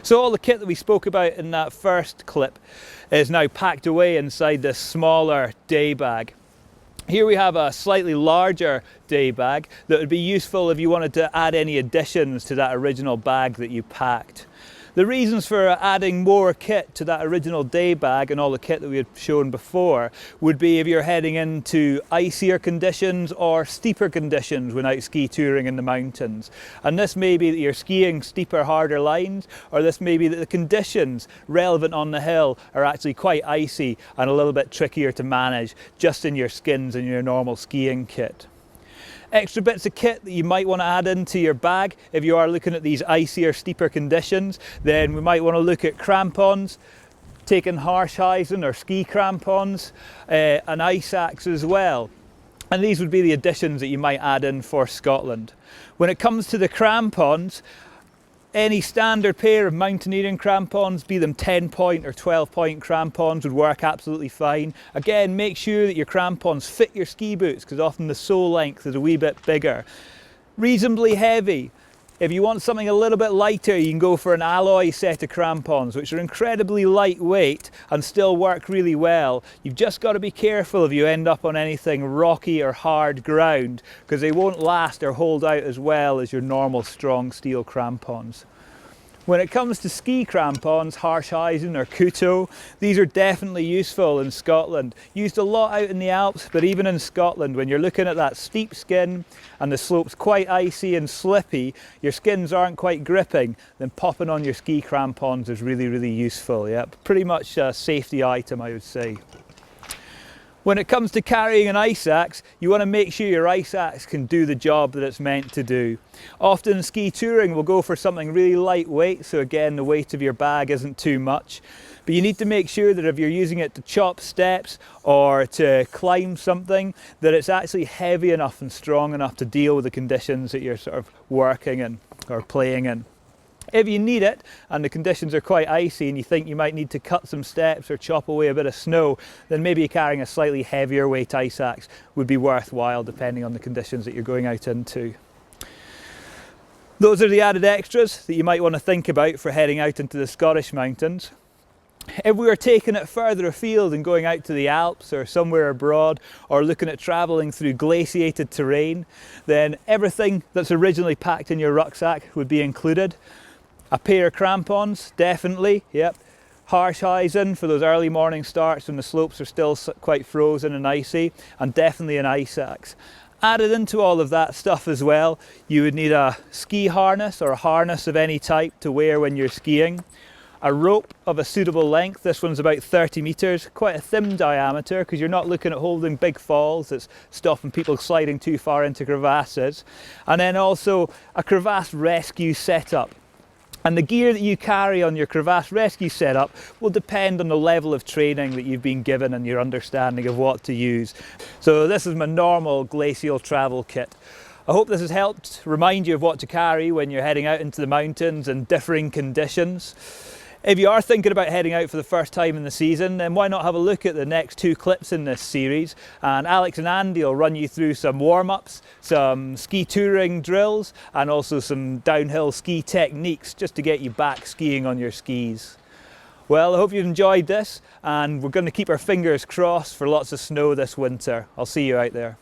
So all the kit that we spoke about in that first clip is now packed away inside this smaller day bag. Here we have a slightly larger day bag that would be useful if you wanted to add any additions to that original bag that you packed. The reasons for adding more kit to that original day bag and all the kit that we had shown before would be if you're heading into icier conditions or steeper conditions when out ski touring in the mountains. And this may be that you're skiing steeper, harder lines, or this may be that the conditions relevant on the hill are actually quite icy and a little bit trickier to manage just in your skins and your normal skiing kit. Extra bits of kit that you might want to add into your bag if you are looking at these icier, steeper conditions, then we might want to look at crampons, taking Harshheisen or ski crampons, and ice axe as well. And these would be the additions that you might add in for Scotland. When it comes to the crampons, any standard pair of mountaineering crampons, be them 10-point or 12-point crampons, would work absolutely fine. Again, make sure that your crampons fit your ski boots because often the sole length is a wee bit bigger. Reasonably heavy. If you want something a little bit lighter, you can go for an alloy set of crampons, which are incredibly lightweight and still work really well. You've just got to be careful if you end up on anything rocky or hard ground, because they won't last or hold out as well as your normal strong steel crampons. When it comes to ski crampons, Harshheisen or Kuto, these are definitely useful in Scotland. Used a lot out in the Alps, but even in Scotland, when you're looking at that steep skin and the slope's quite icy and slippy, your skins aren't quite gripping, then popping on your ski crampons is really, really useful. Yeah, pretty much a safety item, I would say. When it comes to carrying an ice axe, you want to make sure your ice axe can do the job that it's meant to do. Often ski touring will go for something really lightweight, so again the weight of your bag isn't too much. But you need to make sure that if you're using it to chop steps or to climb something, that it's actually heavy enough and strong enough to deal with the conditions that you're sort of working in or playing in. If you need it and the conditions are quite icy and you think you might need to cut some steps or chop away a bit of snow, then maybe carrying a slightly heavier weight ice axe would be worthwhile depending on the conditions that you're going out into. Those are the added extras that you might want to think about for heading out into the Scottish mountains. If we were taking it further afield and going out to the Alps or somewhere abroad, or looking at travelling through glaciated terrain, then everything that's originally packed in your rucksack would be included. A pair of crampons, definitely, yep. Harshheisen for those early morning starts when the slopes are still quite frozen and icy, and definitely an ice axe. Added into all of that stuff as well, you would need a ski harness or a harness of any type to wear when you're skiing. A rope of a suitable length, this one's about 30 metres, quite a thin diameter because you're not looking at holding big falls that's stopping people sliding too far into crevasses. And then also a crevasse rescue setup. And the gear that you carry on your crevasse rescue setup will depend on the level of training that you've been given and your understanding of what to use. So this is my normal glacial travel kit. I hope this has helped remind you of what to carry when you're heading out into the mountains in differing conditions. If you are thinking about heading out for the first time in the season, then why not have a look at the next 2 clips in this series, and Alex and Andy will run you through some warm-ups, some ski touring drills, and also some downhill ski techniques just to get you back skiing on your skis. Well, I hope you've enjoyed this, and we're going to keep our fingers crossed for lots of snow this winter. I'll see you out there.